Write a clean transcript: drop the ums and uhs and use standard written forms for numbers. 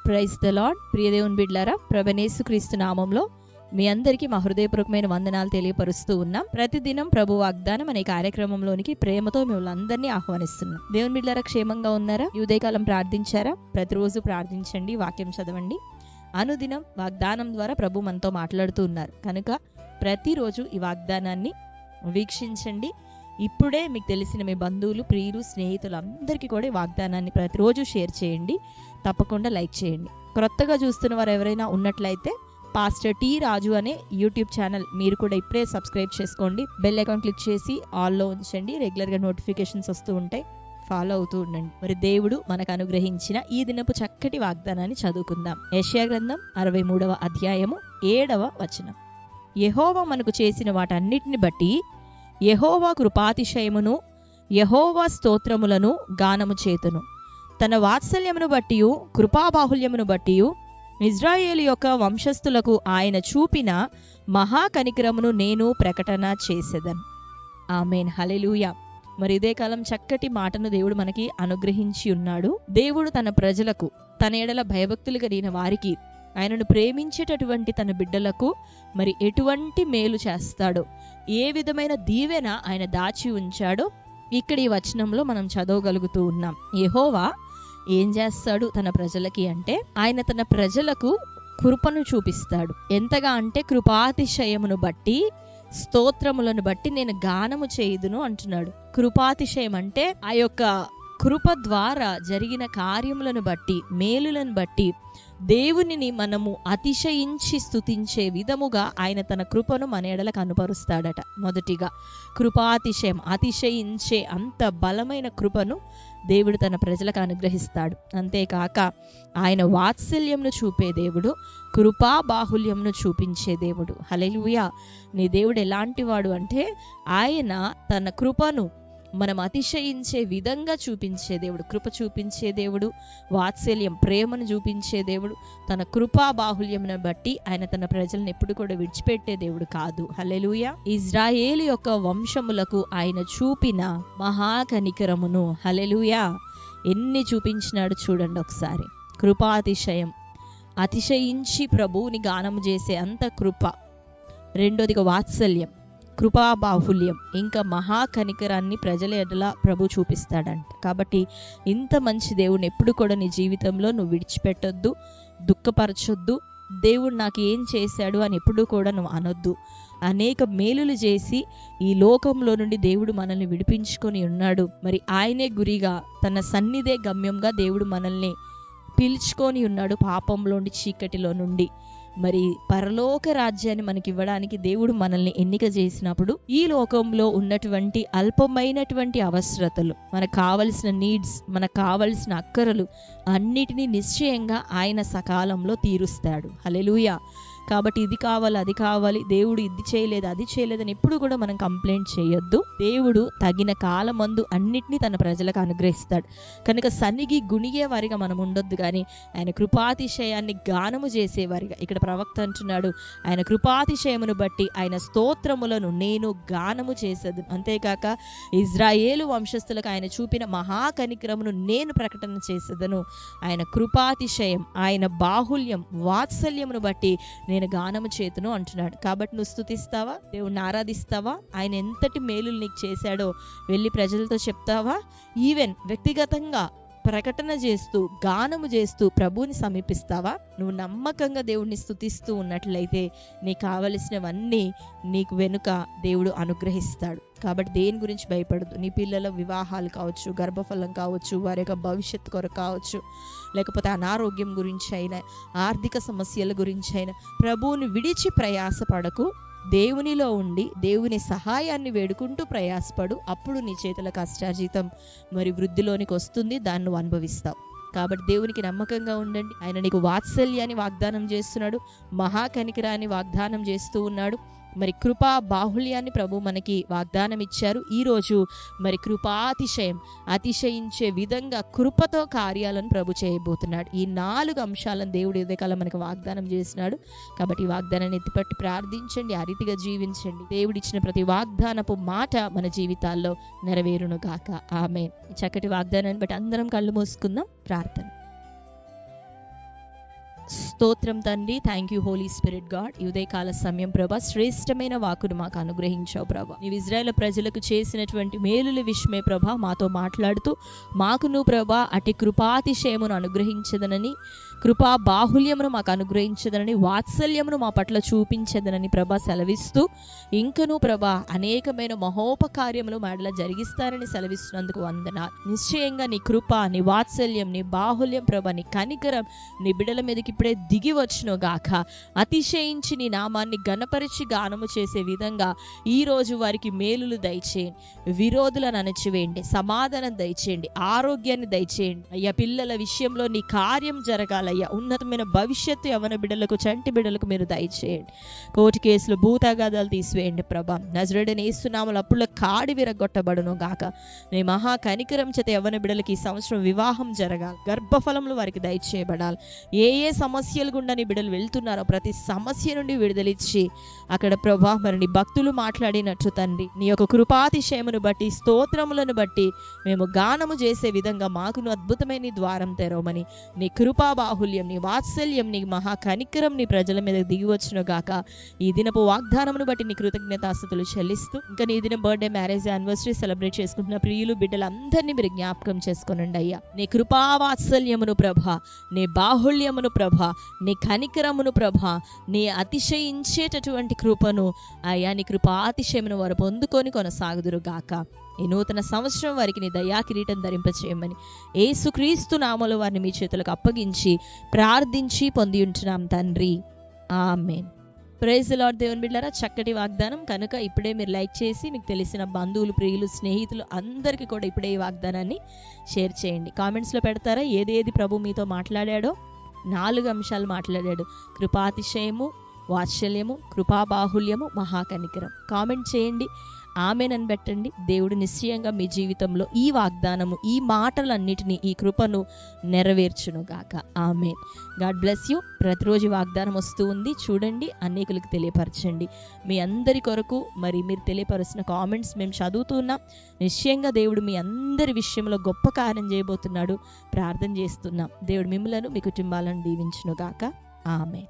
Praise the lord. ప్రియ దేవుని బిడ్డలారా, ప్రభువైన యేసుక్రీస్తు నామంలో మీ అందరికీ మా హృదయపూర్వకమైన వందనాలు తెలియపరుస్తూ ఉన్నాం. ప్రతిదినం ప్రభు వాగ్దానం అనే కార్యక్రమంలోనికి ప్రేమతో మిమ్మల్ని అందరినీ ఆహ్వానిస్తున్నాం. దేవుని బిడ్డలారా, క్షేమంగా ఉన్నారా? ఈ ఉదయకాలం ప్రార్థించారా? ప్రతిరోజు ప్రార్థించండి, వాక్యం చదవండి. అనుదినం వాగ్దానం ద్వారా ప్రభు మనతో మాట్లాడుతూ ఉన్నారు కనుక ప్రతిరోజు ఈ వాగ్దానాన్ని వీక్షించండి. ఇప్పుడే మీకు తెలిసిన మీ బంధువులు, ప్రియులు, స్నేహితులు అందరికీ కూడా వాగ్దానాన్ని ప్రతిరోజు షేర్ చేయండి. తప్పకుండా లైక్ చేయండి. క్రొత్తగా చూస్తున్న వారు ఎవరైనా ఉన్నట్లయితే పాస్టర్ టి రాజు అనే యూట్యూబ్ ఛానల్ మీరు కూడా ఇప్పుడే సబ్స్క్రైబ్ చేసుకోండి. బెల్ ఐకాన్ క్లిక్ చేసి ఆల్లో ఉంచండి. రెగ్యులర్గా నోటిఫికేషన్స్ వస్తూ ఉంటాయి, ఫాలో అవుతూ ఉండండి. మరి దేవుడు మనకు అనుగ్రహించిన ఈ దినపు చక్కటి వాగ్దానాన్ని చదువుకుందాం. యెషయా గ్రంథం 63వ అధ్యాయము 7వ వచనం. యెహోవా మనకు చేసిన వాటన్నిటిని బట్టి యెహోవా కృపాతిశయమును యెహోవా స్తోత్రములను గానము చేతును. తన వాత్సల్యమును బట్టియు కృపాబాహుల్యమును బట్టియు ఇజ్రాయేలు యొక్క వంశస్థులకు ఆయన చూపిన మహాకనికరమును నేను ప్రకటన చేసేదను. ఆమేన్, హల్లెలూయా. మరి ఇదే కాలం చక్కటి మాటను దేవుడు మనకి అనుగ్రహించి ఉన్నాడు. దేవుడు తన ప్రజలకు, తన ఎడల భయభక్తులు కలిగిన వారికి, ఆయనను ప్రేమించేటటువంటి తన బిడ్డలకు మరి ఎటువంటి మేలు చేస్తాడో, ఏ విధమైన దీవెన ఆయన దాచి ఉంచాడో ఇక్కడ ఈ వచనంలో మనం చదవగలుగుతూ ఉన్నాం. యెహోవా ఏం చేస్తాడు తన ప్రజలకి అంటే, ఆయన తన ప్రజలకు కృపను చూపిస్తాడు. ఎంతగా అంటే కృపాతిశయమును బట్టి, స్తోత్రములను బట్టి నేను గానము చేయుదును అంటున్నాడు. కృపాతిశయం అంటే ఆ యొక్క కృప ద్వారా జరిగిన కార్యములను బట్టి, మేలులను బట్టి దేవునిని మనము అతిశయించి స్తుతించే విధముగా ఆయన తన కృపను మన ఎడల కనుపరుస్తాడట. మొదటిగా కృపాతిశయం, అతిశయించే అంత బలమైన కృపను దేవుడు తన ప్రజలకు అనుగ్రహిస్తాడు. అంతేకాక ఆయన వాత్సల్యంను చూపే దేవుడు, కృపా బాహుల్యంను చూపించే దేవుడు. హల్లెలూయా. నీ దేవుడు ఎలాంటి వాడు అంటే, ఆయన తన కృపను మనం అతిశయించే విధంగా చూపించే దేవుడు, కృప చూపించే దేవుడు, వాత్సల్యం, ప్రేమను చూపించే దేవుడు. తన కృపా బాహుల్యమును బట్టి ఆయన తన ప్రజలను ఎప్పుడు కూడా విడిచిపెట్టే దేవుడు కాదు. హల్లెలూయా. ఇజ్రాయేలు యొక్క వంశములకు ఆయన చూపిన మహాకనికరమును, హల్లెలూయా, ఎన్ని చూపించినాడు చూడండి ఒకసారి. కృపాతిశయం, అతిశయించి ప్రభువుని గానము చేసే అంత కృప. రెండోదిగా వాత్సల్యం, కృపా బాహుల్యం, ఇంకా మహాకనికరాన్ని ప్రజల ఎడల ప్రభు చూపిస్తాడంట. కాబట్టి ఇంత మంచి దేవుడిని ఎప్పుడు కూడా నీ జీవితంలో నువ్వు విడిచిపెట్టొద్దు, దుఃఖపరచొద్దు. దేవుడు నాకు ఏం చేశాడు అని ఎప్పుడు కూడా నువ్వు అనొద్దు. అనేక మేలులు చేసి ఈ లోకంలో నుండి దేవుడు మనల్ని విడిపించుకొని ఉన్నాడు. మరి ఆయనే గురిగా, తన సన్నిధే గమ్యంగా దేవుడు మనల్ని పిలుచుకొని ఉన్నాడు పాపంలోని, చీకటిలో నుండి. మరి పరలోక రాజ్యాన్ని మనకి ఇవ్వడానికి దేవుడు మనల్ని ఎన్నిక చేసినప్పుడు ఈ లోకంలో ఉన్నటువంటి అల్పమైనటువంటి అవసరతలు, మనకు కావలసిన నీడ్స్, మనకు కావలసిన అక్కరలు అన్నిటినీ నిశ్చయంగా ఆయన సకాలంలో తీరుస్తాడు. హల్లెలూయా. కాబట్టి ఇది కావాలి, అది కావాలి, దేవుడు ఇది చేయలేదు, అది చేయలేదని ఎప్పుడు కూడా మనం కంప్లైంట్ చేయొద్దు. దేవుడు తగిన కాలమందు అన్నిటినీ తన ప్రజలకు అనుగ్రహిస్తాడు. కనుక సనిగి గుణిగే వారిగా మనం ఉండొద్దు, కానీ ఆయన కృపాతిశయాన్ని గానము చేసేవారిగా. ఇక్కడ ప్రవక్త అంటున్నాడు, ఆయన కృపాతిశయమును బట్టి ఆయన స్తోత్రములను నేను గానము చేసేది. అంతేకాక ఇజ్రాయేలు వంశస్థులకు ఆయన చూపిన మహాకనికరమును నేను ప్రకటన చేసేదను. ఆయన కృపాతిశయం, ఆయన బాహుల్యం, వాత్సల్యమును బట్టి నేను గానము చేతును అంటున్నాడు. కాబట్టి నువ్వు స్తుతిస్తావా? దేవుణ్ణి ఆరాధిస్తావా? ఆయన ఎంతటి మేలులు నీకు చేశాడో వెళ్ళి ప్రజలతో చెప్తావా? ఈవెన్ వ్యక్తిగతంగా ప్రకటన చేస్తూ, గానము చేస్తూ ప్రభువుని సమీపిస్తావా? నువ్వు నమ్మకంగా దేవుణ్ణి స్తుతిస్తూ ఉన్నట్లయితే నీకు కావలసినవన్నీ నీకు వెనుక దేవుడు అనుగ్రహిస్తాడు. కాబట్టి దేని గురించి భయపడదు. నీ పిల్లల వివాహాలు కావచ్చు, గర్భఫలం కావచ్చు, వారి యొక్క భవిష్యత్తు కొరకు కావచ్చు, లేకపోతే అనారోగ్యం గురించి అయినా, ఆర్థిక సమస్యల గురించి అయినా ప్రభువుని విడిచి ప్రయాసపడకు. దేవునిలో ఉండి దేవుని సహాయాన్ని వేడుకుంటూ ప్రయాసపడు. అప్పుడు నీ చేతుల కష్టార్జితం మరి వృద్ధిలోనికి వస్తుంది, దాన్ని నువ్వు అనుభవిస్తావు. కాబట్టి దేవునికి నమ్మకంగా ఉండండి. ఆయన నీకు వాత్సల్యాన్ని వాగ్దానం చేస్తున్నాడు, మహాకనికరాన్ని వాగ్దానం చేస్తూ ఉన్నాడు. మరి కృపా బాహుళ్యాన్ని ప్రభు మనకి వాగ్దానం ఇచ్చారు. ఈరోజు మరి కృపాతిశయం, అతిశయించే విధంగా కృపతో కార్యాలను ప్రభు చేయబోతున్నాడు. ఈ 4 అంశాలను దేవుడు ఉదయకాలం మనకు వాగ్దానం చేసినాడు. కాబట్టి ఈ వాగ్దానాన్ని ఎత్తిపట్టి ప్రార్థించండి, ఆ రీతిగా జీవించండి. దేవుడు ఇచ్చిన ప్రతి వాగ్దానపు మాట మన జీవితాల్లో నెరవేరును గాక. ఆమేన్. ఈ చక్కటి వాగ్దానాన్ని బట్టి అందరం కళ్ళు మూసుకుందాం. ప్రార్థన. స్తోత్రం తండ్రి. Thank you Holy Spirit God. ఈ ఉదయకాల సమయం ప్రభా శ్రేష్టమైన వాకును మాకు అనుగ్రహించావు ప్రభా. నీవు ఇజ్రాయేల్ ప్రజలకు చేసినటువంటి మేలుల విషయమే ప్రభా మాతో మాట్లాడుతూ మాకును ప్రభా అటు కృపాతిశయమును అనుగ్రహించదనని, కృపా బాహుల్యమును మాకు అనుగ్రహించదనని, వాత్సల్యమును మా పట్ల చూపించదనని ప్రభా సెలవిస్తూ ఇంకను ప్రభా అనేకమైన మహోపకార్యములు మాడలా జరిగిస్తారని సెలవిస్తున్నందుకు వందనాలు. నిశ్చయంగా నీ కృప, నీ వాత్సల్యం, నీ బాహుల్యం ప్రభా, నీ కనికరం నీ బిడ్డల మీదకి ఇప్పుడే దిగి వచ్చును గాక. అతిశయించి నీ నామాన్ని గణపరిచి గానము చేసే విధంగా ఈ రోజు వారికి మేలులు దయచేయండి, విరోధులను అణచివేయండి, సమాధానం దయచేయండి, ఆరోగ్యాన్ని దయచేయండి అయ్యా. పిల్లల విషయంలో నీ కార్యం జరగాలయ్యా. ఉన్నతమైన భవిష్యత్తు యవ్వన బిడ్డలకు, చంటి బిడ్డలకు మీరు దయచేయండి. కోర్టు కేసులు, భూతగాదాలు తీసివేయండి ప్రభా. నజరేయుడైన యేసు నామములో అప్పుల కాడి విరగొట్టబడును గాక. నీ మహా కనికరం చేత యవ్వన బిడ్డలకి ఈ సంవత్సరం వివాహం జరగాలి, గర్భఫలములు వారికి దయచేయబడాలి. ఏ ఏ సమస్యలు గుండా నీ బిడ్డలు వెళ్తున్నారో ప్రతి సమస్య నుండి విడుదలిచ్చి అక్కడ ప్రభా మరి నీ భక్తులు మాట్లాడినట్టు తండ్రి నీ యొక్క కృపాతిశయమును బట్టి, స్తోత్రములను బట్టి మేము గానము చేసే విధంగా మాకును అద్భుతమైన ద్వారం తెరవమని, నీ కృపా బాహుల్యం, నీ వాత్సల్యం, నీ మహా కనికరం నీ ప్రజల మీద దిగి వచ్చును గాక. ఈ దినపు వాగ్దానమును బట్టి నీ కృతజ్ఞతాస్తుతులు చెల్లిస్తూ ఇంకా నీ దిన బర్త్డే, మ్యారేజ్, యానివర్సరీ సెలబ్రేట్ చేసుకుంటున్న ప్రియులు బిడ్డలందరినీ మీరు జ్ఞాపకం చేసుకోనండి అయ్యా. నీ కృపా వాత్సల్యమును ప్రభా, నీ బాహుల్యమును ప్రభా, నీ కనికరమును ప్రభా, నీ అతిశయించేటటువంటి కృపను అయ్యా, నీ కృపాతిశయమును వారు పొందుకొని కొనసాగుదురు గాక. ఈ నూతన సంవత్సరం వారికి నీ దయా కిరీటం ధరింపచేయమని యేసుక్రీస్తు నామములో వారిని మీ చేతులకు అప్పగించి ప్రార్థించి పొంది ఉంటున్నాం తండ్రి, ఆమేన్. Praise the lord. దేవుని బిడ్డలారా, చక్కటి వాగ్దానం కనుక ఇప్పుడే మీరు లైక్ చేసి మీకు తెలిసిన బంధువులు, ప్రియులు, స్నేహితులు అందరికీ కూడా ఇప్పుడే ఈ వాగ్దానాన్ని షేర్ చేయండి. కామెంట్స్లో పెడతారా ఏది ప్రభు మీతో మాట్లాడాడో? 4 అంశాలు మాట్లాడాడు: కృపాతిశయము, వాత్సల్యము, కృపాబాహుల్యము, మహాకనికరం. కామెంట్ చేయండి, ఆమేన్ అని పెట్టండి. దేవుడు నిశ్చయంగా మీ జీవితంలో ఈ వాగ్దానము, ఈ మాటలన్నిటినీ, ఈ కృపను నెరవేర్చును గాక. ఆమేన్. God bless you. ప్రతిరోజు వాగ్దానం వస్తూ ఉంది, చూడండి, అనేకులకు తెలియపరచండి. మీ అందరి కొరకు మరి మీరు తెలియపరుస్తున్న కామెంట్స్ మేము చదువుతున్నాం. నిశ్చయంగా దేవుడు మీ అందరి విషయంలో గొప్ప కార్యం చేయబోతున్నాడు. ప్రార్థన చేస్తున్నాం. దేవుడు మిమ్మలను, మీ కుటుంబాలను దీవించును గాక. ఆమేన్.